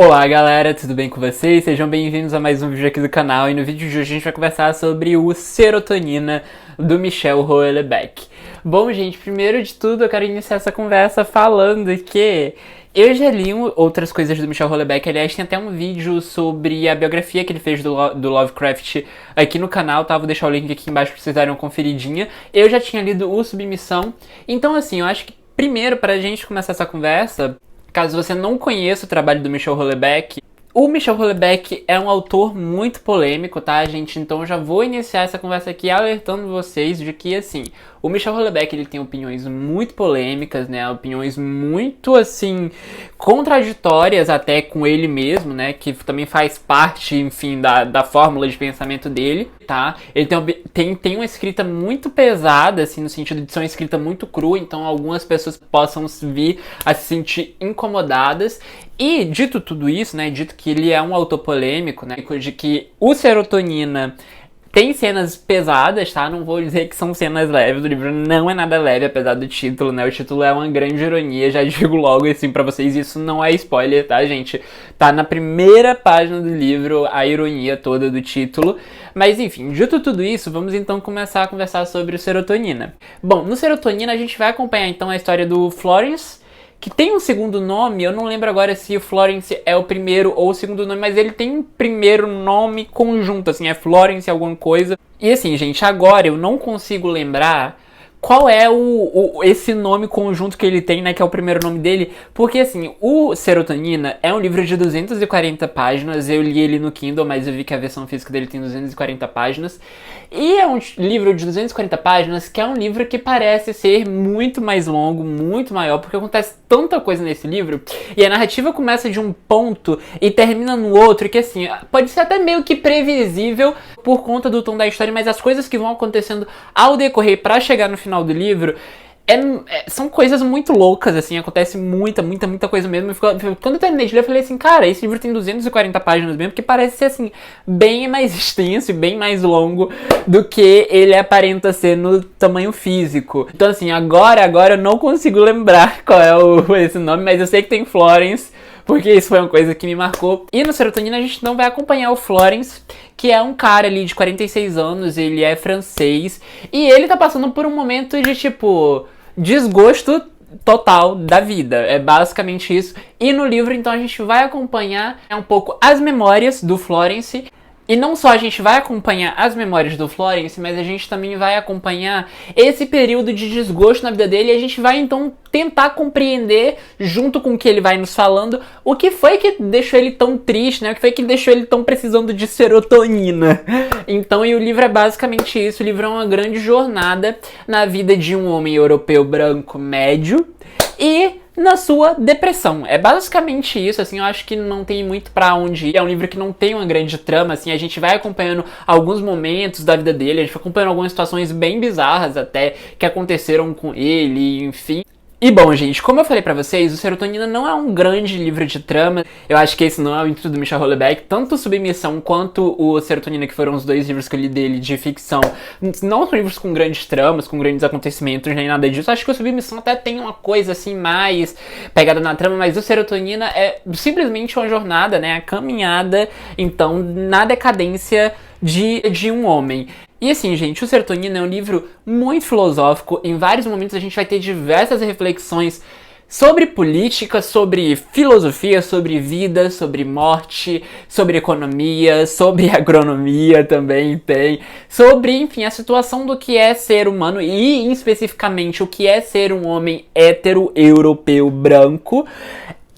Olá galera, tudo bem com vocês? Sejam bem-vindos a mais um vídeo aqui do canal. E no vídeo de hoje a gente vai conversar sobre o Serotonina, do Michel Houellebecq. Bom gente, primeiro de tudo eu quero iniciar essa conversa falando que eu já li outras coisas do Michel Houellebecq. Aliás, tem até um vídeo sobre a biografia que ele fez do Lovecraft aqui no canal, tá? Vou deixar o link aqui embaixo pra vocês darem uma conferidinha. Eu já tinha lido o Submissão, então assim, eu acho que primeiro, pra gente começar essa conversa, caso você não conheça o trabalho do Michel Houellebecq, o Michel Houellebecq é um autor muito polêmico, tá, gente? Então eu já vou iniciar essa conversa aqui alertando vocês de que, assim, o Michel Houellebecq, ele tem opiniões muito polêmicas, né? Opiniões muito, assim, contraditórias até com ele mesmo, né? Que também faz parte, enfim, da fórmula de pensamento dele, tá? Ele tem uma escrita muito pesada, assim, no sentido de ser uma escrita muito crua, então algumas pessoas possam vir a se sentir incomodadas. E, dito tudo isso, né, dito que ele é um autor polêmico, né, de que o Serotonina tem cenas pesadas, tá? Não vou dizer que são cenas leves, o livro não é nada leve, apesar do título, né? O título é uma grande ironia, já digo logo assim pra vocês, isso não é spoiler, tá, gente? Tá na primeira página do livro a ironia toda do título. Mas enfim, dito tudo isso, vamos então começar a conversar sobre o Serotonina. Bom, no Serotonina a gente vai acompanhar então a história do Florence, que tem um segundo nome, eu não lembro agora se o Florence é o primeiro ou o segundo nome, mas ele tem um primeiro nome conjunto, assim, é Florence alguma coisa. E assim, gente, agora eu não consigo lembrar qual é esse nome conjunto que ele tem, né, que é o primeiro nome dele, porque assim, o Serotonina é um livro de 240 páginas, eu li ele no Kindle, mas eu vi que a versão física dele tem 240 páginas, e é um livro de 240 páginas que é um livro que parece ser muito mais longo, muito maior, porque acontece tanta coisa nesse livro, e a narrativa começa de um ponto e termina no outro, que assim, pode ser até meio que previsível por conta do tom da história, mas as coisas que vão acontecendo ao decorrer pra chegar no final do livro são coisas muito loucas, assim, acontece muita coisa mesmo. Quando eu terminei de ler, eu falei assim, cara, esse livro tem 240 páginas mesmo, porque parece ser, assim, bem mais extenso e bem mais longo do que ele aparenta ser no tamanho físico. Então, assim, agora eu não consigo lembrar qual é esse nome, mas eu sei que tem Florence, porque isso foi uma coisa que me marcou. E no Serotonina a gente não vai acompanhar o Florence, que é um cara ali de 46 anos, ele é francês, e ele tá passando por um momento de, tipo, desgosto total da vida. É basicamente isso. E no livro, então, a gente vai acompanhar um pouco as memórias do Florence. E não só a gente vai acompanhar as memórias do Florence, mas a gente também vai acompanhar esse período de desgosto na vida dele, e a gente vai então tentar compreender, junto com o que ele vai nos falando, o que foi que deixou ele tão triste, né? O que foi que deixou ele tão precisando de serotonina. Então, e o livro é basicamente isso. O livro é uma grande jornada na vida de um homem europeu branco médio e na sua depressão. É basicamente isso, assim, eu acho que não tem muito pra onde ir. É um livro que não tem uma grande trama, assim, a gente vai acompanhando alguns momentos da vida dele, a gente vai acompanhando algumas situações bem bizarras até, que aconteceram com ele, enfim. E bom, gente, como eu falei pra vocês, o Serotonina não é um grande livro de trama. Eu acho que esse não é o intuito do Michel Houellebecq. Tanto Submissão quanto o Serotonina, que foram os dois livros que eu li dele de ficção, não são livros com grandes tramas, com grandes acontecimentos, nem nada disso. Acho que o Submissão até tem uma coisa assim mais pegada na trama, mas o Serotonina é simplesmente uma jornada, né? A caminhada, então, na decadência de um homem. E assim, gente, o Serotonina é um livro muito filosófico. Em vários momentos a gente vai ter diversas reflexões sobre política, sobre filosofia, sobre vida, sobre morte, sobre economia, sobre agronomia também tem, sobre, enfim, a situação do que é ser humano e, especificamente, o que é ser um homem hétero, europeu, branco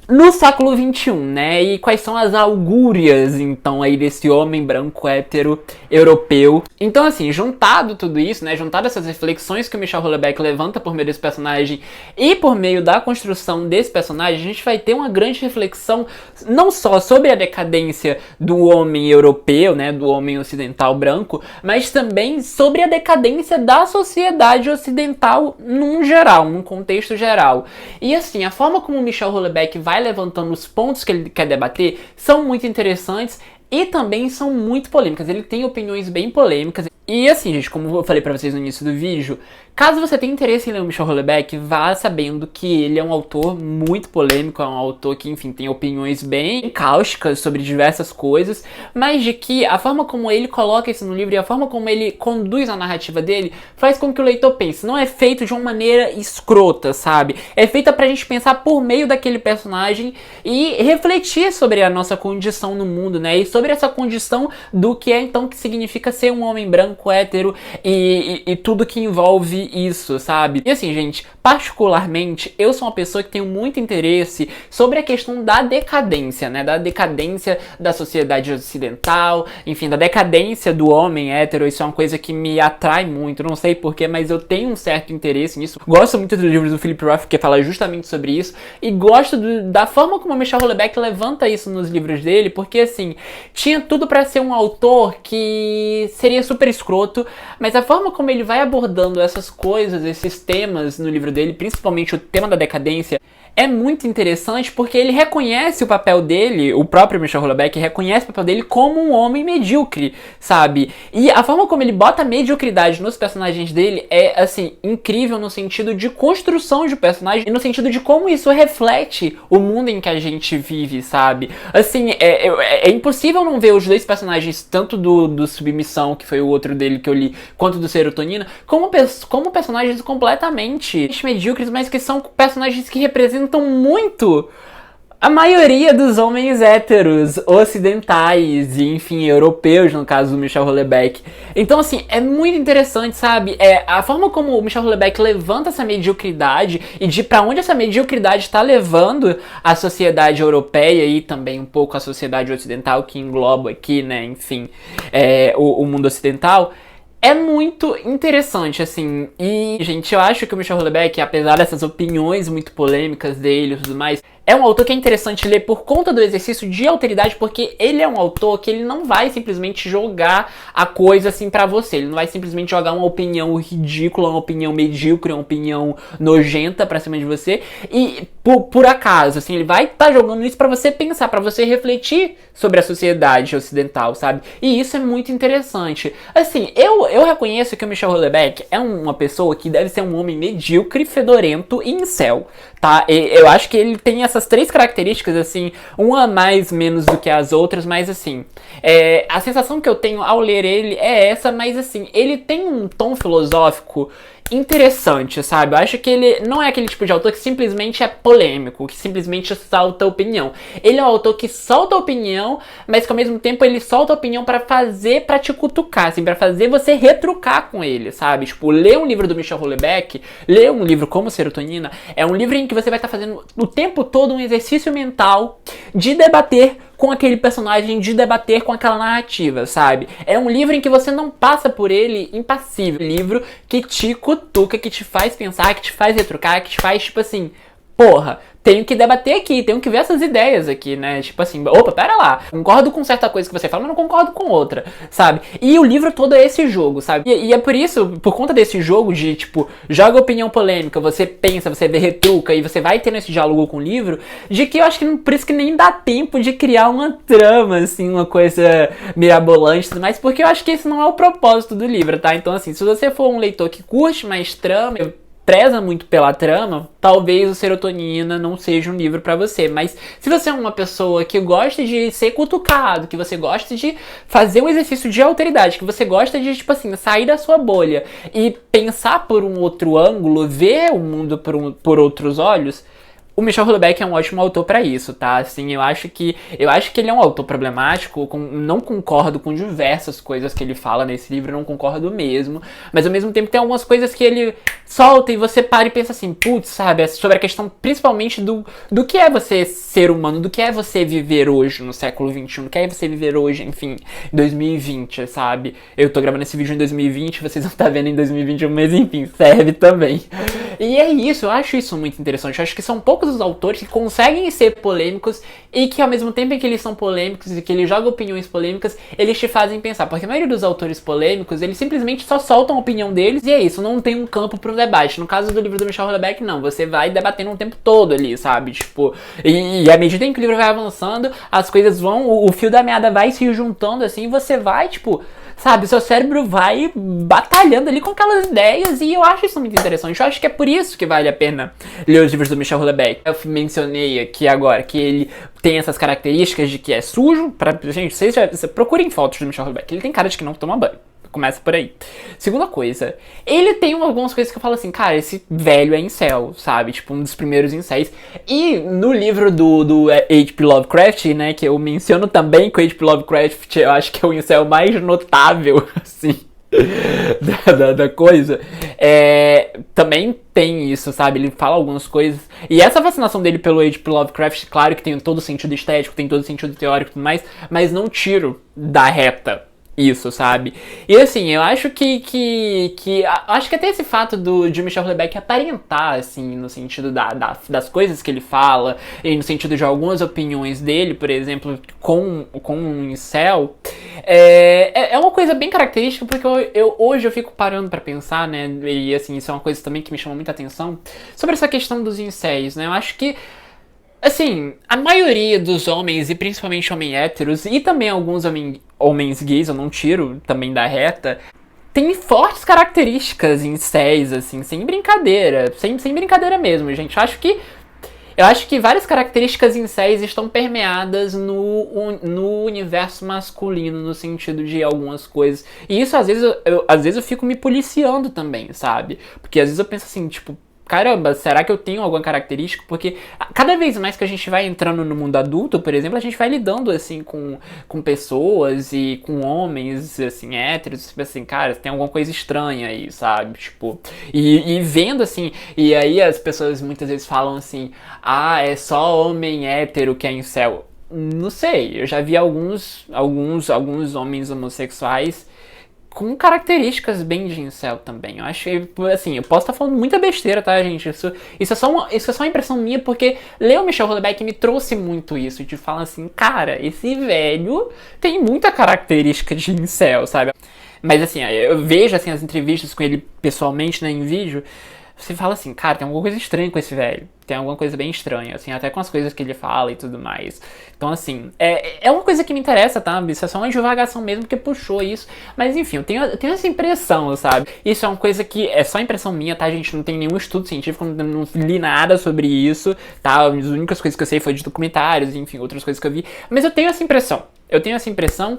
no século XXI, né? E quais são as augúrias, então, aí desse homem branco, hétero, europeu. Então, assim, juntado tudo isso, né? Juntado essas reflexões que o Michel Houellebecq levanta por meio desse personagem e por meio da construção desse personagem, a gente vai ter uma grande reflexão não só sobre a decadência do homem europeu, né? Do homem ocidental branco, mas também sobre a decadência da sociedade ocidental num geral, num contexto geral. E, assim, a forma como o Michel Houellebecq vai levantando os pontos que ele quer debater são muito interessantes e também são muito polêmicas. Ele tem opiniões bem polêmicas. E assim, gente, como eu falei pra vocês no início do vídeo, Caso você tenha interesse em ler o Michel Houellebecq, vá sabendo que ele é um autor muito polêmico, é um autor que, enfim, tem opiniões bem cáusticas sobre diversas coisas, mas de que a forma como ele coloca isso no livro e a forma como ele conduz a narrativa dele faz com que o leitor pense. Não é feito de uma maneira escrota, sabe? É feita pra gente pensar por meio daquele personagem e refletir sobre a nossa condição no mundo, né? E sobre essa condição do que é então que significa ser um homem branco, hétero e tudo que envolve isso, sabe? E assim, gente, particularmente, eu sou uma pessoa que tenho muito interesse sobre a questão da decadência, né? Da decadência da sociedade ocidental, enfim, da decadência do homem hétero. Isso é uma coisa que me atrai muito, não sei porquê, mas eu tenho um certo interesse nisso. Gosto muito dos livros do Philip Roth, que fala justamente sobre isso, e gosto da forma como o Michel Houellebecq levanta isso nos livros dele, porque assim, tinha tudo pra ser um autor que seria super escroto, mas a forma como ele vai abordando essas coisas, esses temas no livro dele, principalmente o tema da decadência, é muito interessante porque ele reconhece o papel dele, o próprio Michel Houellebecq reconhece o papel dele como um homem medíocre, sabe? E a forma como ele bota a mediocridade nos personagens dele é, assim, incrível no sentido de construção de personagem e no sentido de como isso reflete o mundo em que a gente vive, sabe? Assim, é impossível não ver os dois personagens, tanto do Submissão, que foi o outro dele que eu li, quanto do Serotonina, como personagens completamente medíocres, mas que são personagens que representam muito a maioria dos homens héteros ocidentais e, enfim, europeus, no caso do Michel Houellebecq. Então, assim, é muito interessante, sabe? A forma como o Michel Houellebecq levanta essa mediocridade e de pra onde essa mediocridade está levando a sociedade europeia e também um pouco a sociedade ocidental, que engloba aqui, né, enfim, o mundo ocidental. É muito interessante, assim, e, gente, eu acho que o Michel Houellebecq, apesar dessas opiniões muito polêmicas dele e tudo mais, é um autor que é interessante ler por conta do exercício de alteridade, porque ele é um autor que ele não vai simplesmente jogar a coisa assim pra você, ele não vai simplesmente jogar uma opinião ridícula, uma opinião medíocre, uma opinião nojenta pra cima de você, e por acaso, assim, ele vai estar jogando isso pra você pensar, pra você refletir sobre a sociedade ocidental, sabe? E isso é muito interessante. Assim, eu reconheço que o Michel Houellebecq é uma pessoa que deve ser um homem medíocre, fedorento e incel, tá? Eu acho que ele tem essas três características, assim, uma mais menos do que as outras, mas assim, a sensação que eu tenho ao ler ele é essa, mas assim, ele tem um tom filosófico interessante, sabe? Eu acho que ele não é aquele tipo de autor que simplesmente é polêmico, que simplesmente solta opinião. Ele é um autor que solta opinião, mas que ao mesmo tempo ele solta opinião pra te cutucar, assim, pra fazer você retrucar com ele, sabe? Tipo, ler um livro do Michel Houellebecq, ler um livro como Serotonina, é um livro em que você vai estar fazendo o tempo todo um exercício mental de debater com aquele personagem, de debater com aquela narrativa, sabe? É um livro em que você não passa por ele impassível. Livro que te cutuca, que te faz pensar, que te faz retrucar, que te faz, tipo assim, porra, tenho que debater aqui, tenho que ver essas ideias aqui, né? Tipo assim, opa, pera lá, concordo com certa coisa que você fala, mas não concordo com outra, sabe? E o livro todo é esse jogo, sabe? E é por isso, por conta desse jogo de, tipo, joga opinião polêmica, você pensa, você vê retruca e você vai tendo esse diálogo com o livro, de que eu acho que por isso que nem dá tempo de criar uma trama, assim, uma coisa mirabolante e tudo mais, porque eu acho que esse não é o propósito do livro, tá? Então, assim, se você for um leitor que curte mais trama, preza muito pela trama, talvez o Serotonina não seja um livro pra você, mas se você é uma pessoa que gosta de ser cutucado, que você gosta de fazer um exercício de alteridade, que você gosta de, tipo assim, sair da sua bolha e pensar por um outro ângulo, ver o mundo por outros olhos, o Michel Houellebecq é um ótimo autor pra isso, tá? Assim, eu acho que ele é um autor problemático, não concordo com diversas coisas que ele fala nesse livro, não concordo mesmo, mas ao mesmo tempo tem algumas coisas que ele solta e você para e pensa assim, putz, sabe, sobre a questão principalmente do que é você ser humano, do que é você viver hoje no século XXI, do que é você viver hoje, enfim, em 2020, sabe? Eu tô gravando esse vídeo em 2020, vocês não tá vendo em 2021, mas enfim, serve também. E é isso, eu acho isso muito interessante, eu acho que são poucos poucos os autores que conseguem ser polêmicos e que ao mesmo tempo em que eles são polêmicos e que eles jogam opiniões polêmicas, eles te fazem pensar. Porque a maioria dos autores polêmicos, eles simplesmente só soltam a opinião deles e é isso, não tem um campo para um debate. No caso do livro do Michel Houellebecq, não, você vai debatendo o tempo todo ali, sabe? Tipo, e à medida em que o livro vai avançando, as coisas vão, o fio da meada vai se juntando assim, e você vai, tipo, sabe, seu cérebro vai batalhando ali com aquelas ideias e eu acho isso muito interessante. Eu acho que é por isso que vale a pena ler os livros do Michel Houellebecq. Eu mencionei aqui agora que ele tem essas características de que é sujo. Gente, vocês procurem fotos do Michel Houellebecq. Ele tem cara de que não toma banho. Começa por aí. Segunda coisa, ele tem algumas coisas que eu falo assim, cara, esse velho é incel, sabe? Tipo, um dos primeiros incels. E no livro do H.P. Lovecraft, né, que eu menciono também que o H.P. Lovecraft, eu acho que é o incel mais notável, assim, da coisa. Também tem isso, sabe? Ele fala algumas coisas. E essa fascinação dele pelo H.P. Lovecraft, claro que tem todo sentido estético, tem todo sentido teórico e tudo mais, mas não tiro da reta isso, sabe? E assim, eu acho acho que até esse fato de Michel Houellebecq aparentar, assim, no sentido das coisas que ele fala, e no sentido de algumas opiniões dele, por exemplo, com um incel, é uma coisa bem característica, porque hoje eu fico parando pra pensar, né, e assim, isso é uma coisa também que me chama muita atenção, sobre essa questão dos incels, né? Eu acho que assim, a maioria dos homens, e principalmente homens héteros, e também alguns homens gays, eu não tiro também da reta, tem fortes características incels, assim, sem brincadeira. Sem brincadeira mesmo, gente. Eu acho que várias características incels estão permeadas no universo masculino, no sentido de algumas coisas. E isso, às vezes, eu fico me policiando também, sabe? Porque às vezes eu penso assim, tipo, caramba, será que eu tenho alguma característica? Porque cada vez mais que a gente vai entrando no mundo adulto, por exemplo, a gente vai lidando, assim, com pessoas e com homens, assim, héteros, tipo assim, cara, tem alguma coisa estranha aí, sabe? Tipo, e vendo, assim, e aí as pessoas muitas vezes falam assim, é só homem hétero que é incel. Não sei, eu já vi alguns homens homossexuais com características bem de incel também. Eu acho que, assim, eu posso estar falando muita besteira, tá, gente? Isso é só uma impressão minha, porque ler o Michel Houellebecq me trouxe muito isso, de falar assim, cara, esse velho tem muita característica de incel, sabe? Mas, assim, eu vejo, assim, as entrevistas com ele pessoalmente, né, em vídeo, você fala assim, cara, tem alguma coisa estranha com esse velho. Tem alguma coisa bem estranha, assim, até com as coisas que ele fala e tudo mais. Então, assim, é uma coisa que me interessa, tá? Isso é só uma divagação mesmo, que puxou isso. Mas, enfim, eu tenho essa impressão, sabe? Isso é uma coisa que é só impressão minha, tá, gente? Não tem nenhum estudo científico, não li nada sobre isso, tá? As únicas coisas que eu sei foi de documentários, enfim, outras coisas que eu vi. Mas eu tenho essa impressão.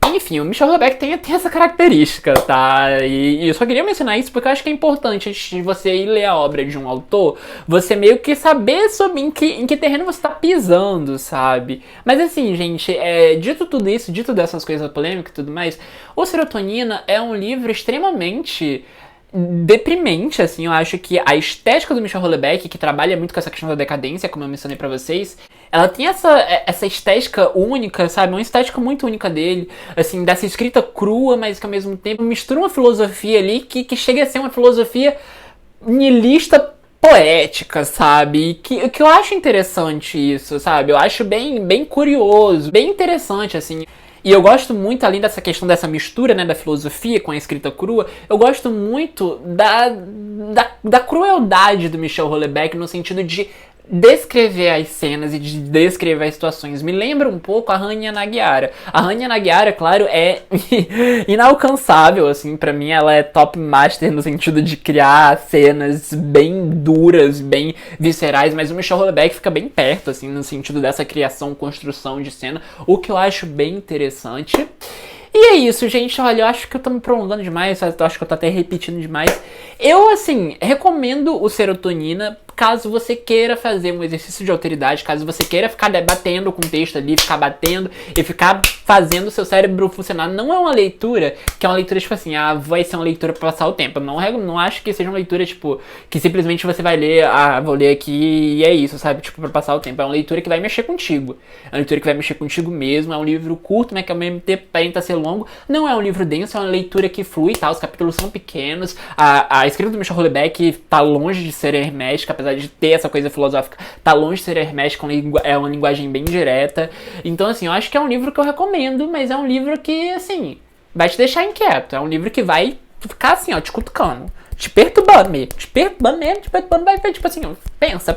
Enfim, o Michel Houellebecq tem essa característica, tá? E eu só queria mencionar isso porque eu acho que é importante, antes de você ir ler a obra de um autor, você meio que saber sobre em que terreno você tá pisando, sabe? Mas assim, gente, dito tudo isso, dito dessas coisas polêmicas e tudo mais, o Serotonina é um livro extremamente deprimente, assim. Eu acho que a estética do Michel Houellebecq, que trabalha muito com essa questão da decadência, como eu mencionei pra vocês, ela tem essa estética única, sabe? Uma estética muito única dele, assim, dessa escrita crua, mas que ao mesmo tempo mistura uma filosofia ali que chega a ser uma filosofia nihilista poética, sabe? E que eu acho interessante isso, sabe? Eu acho bem curioso, bem interessante, assim. E eu gosto muito, além dessa questão dessa mistura, né, da filosofia com a escrita crua, eu gosto muito da crueldade do Michel Houellebecq no sentido de descrever as cenas e de descrever as situações. Me lembra um pouco a Hanya Nagyara. A Hanya Nagyara, claro, é inalcançável, assim, pra mim ela é top master no sentido de criar cenas bem duras, bem viscerais, mas o Michel Houellebecq fica bem perto, assim, no sentido dessa criação, construção de cena, o que eu acho bem interessante. E é isso, gente. Olha, eu acho que eu tô me prolongando demais, eu acho que eu tô até repetindo demais. Eu, assim, recomendo o Serotonina caso você queira fazer um exercício de alteridade, caso você queira ficar debatendo com o texto ali, ficar batendo e ficar fazendo o seu cérebro funcionar. Não é uma leitura que é uma leitura, tipo assim, vai ser uma leitura pra passar o tempo. Não acho que seja uma leitura, tipo, que simplesmente você vai ler, vou ler aqui e é isso, sabe? Tipo, pra passar o tempo. É uma leitura que vai mexer contigo. É uma leitura que vai mexer contigo mesmo. É um livro curto, né? Que ao mesmo tempo tenta ser longo. Não é um livro denso, é uma leitura que flui, tá? Os capítulos são pequenos. A escrita do Michel Houellebecq tá longe de ser hermética, apesar de ter essa coisa filosófica, tá longe de ser hermética, é uma linguagem bem direta. Então, assim, eu acho que é um livro que eu recomendo, mas é um livro que, assim, vai te deixar inquieto. É um livro que vai ficar assim, ó, te cutucando, te perturbando mesmo, vai, tipo assim, ó, pensa,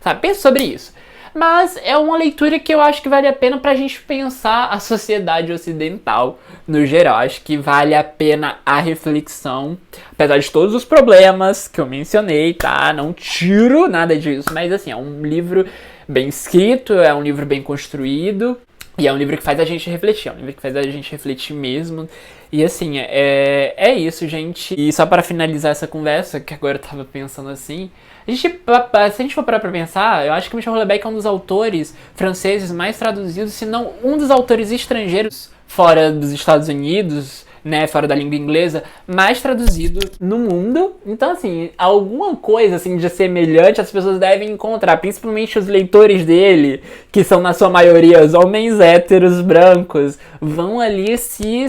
sabe? Pensa sobre isso. Mas é uma leitura que eu acho que vale a pena pra gente pensar a sociedade ocidental no geral. Acho que vale a pena a reflexão, apesar de todos os problemas que eu mencionei, tá? Não tiro nada disso, mas assim, é um livro bem escrito, é um livro bem construído. E é um livro que faz a gente refletir, é um livro que faz a gente refletir mesmo. E assim, é isso, gente. E só para finalizar essa conversa, que agora eu tava pensando assim, se a gente for parar pra pensar, eu acho que Michel Houellebecq é um dos autores franceses mais traduzidos, se não um dos autores estrangeiros fora dos Estados Unidos, né, fora da língua inglesa, mais traduzido no mundo. Então, assim, alguma coisa, assim, de semelhante as pessoas devem encontrar, principalmente os leitores dele, que são, na sua maioria, os homens héteros brancos, vão ali se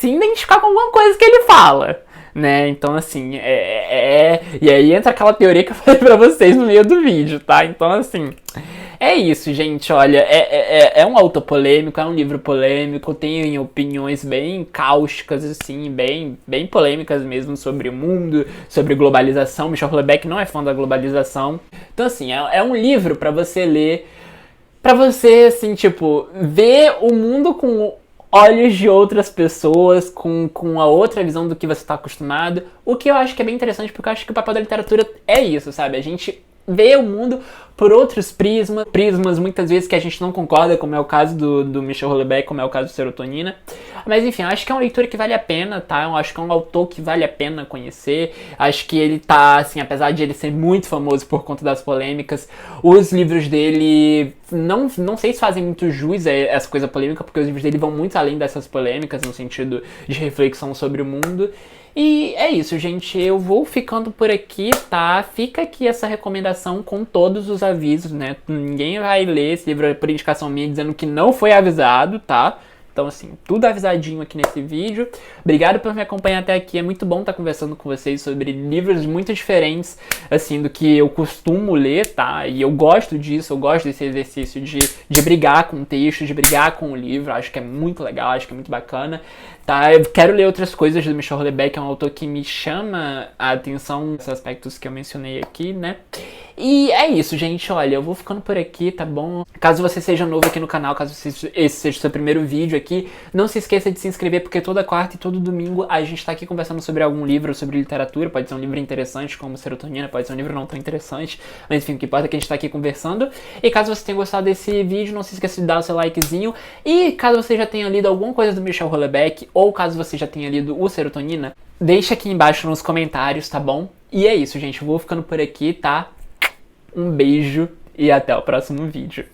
identificar com alguma coisa que ele fala, né? Então, assim, e aí entra aquela teoria que eu falei pra vocês no meio do vídeo, tá? Então, assim, é isso, gente, olha, é um autor polêmico, é um livro polêmico, tem opiniões bem cáusticas, assim, bem polêmicas mesmo sobre o mundo, sobre globalização. Michel Houellebecq não é fã da globalização. Então, assim, é um livro pra você ler, pra você, assim, tipo, ver o mundo com olhos de outras pessoas, com a outra visão do que você tá acostumado. O que eu acho que é bem interessante, porque eu acho que o papel da literatura é isso, sabe? A gente vê o mundo por outros prismas muitas vezes que a gente não concorda, como é o caso do Michel Houellebecq, como é o caso do Serotonina. Mas enfim, acho que é uma leitura que vale a pena, tá? Eu acho que é um autor que vale a pena conhecer. Acho que ele tá, assim, apesar de ele ser muito famoso por conta das polêmicas, os livros dele, não sei se fazem muito jus a essa coisa polêmica, porque os livros dele vão muito além dessas polêmicas, no sentido de reflexão sobre o mundo. E é isso, gente, eu vou ficando por aqui, tá? Fica aqui essa recomendação com todos os avisos, né? Ninguém vai ler esse livro por indicação minha dizendo que não foi avisado, tá? Então, assim, tudo avisadinho aqui nesse vídeo. Obrigado por me acompanhar até aqui. É muito bom estar conversando com vocês sobre livros muito diferentes, assim, do que eu costumo ler, tá? E eu gosto disso, eu gosto desse exercício de brigar com o texto, de brigar com o livro. Acho que é muito legal, acho que é muito bacana, tá? Eu quero ler outras coisas do Michel Houellebecq, é um autor que me chama a atenção nesses aspectos que eu mencionei aqui, né? E é isso, gente, olha, eu vou ficando por aqui, tá bom? Caso você seja novo aqui no canal, caso esse seja o seu primeiro vídeo aqui, não se esqueça de se inscrever, porque toda quarta e todo domingo a gente tá aqui conversando sobre algum livro, sobre literatura. Pode ser um livro interessante, como Serotonina, pode ser um livro não tão interessante, mas enfim, o que importa é que a gente tá aqui conversando. E caso você tenha gostado desse vídeo, não se esqueça de dar o seu likezinho. E caso você já tenha lido alguma coisa do Michel Houellebecq, ou caso você já tenha lido o Serotonina, deixa aqui embaixo nos comentários, tá bom? E é isso, gente, eu vou ficando por aqui, tá? Um beijo e até o próximo vídeo.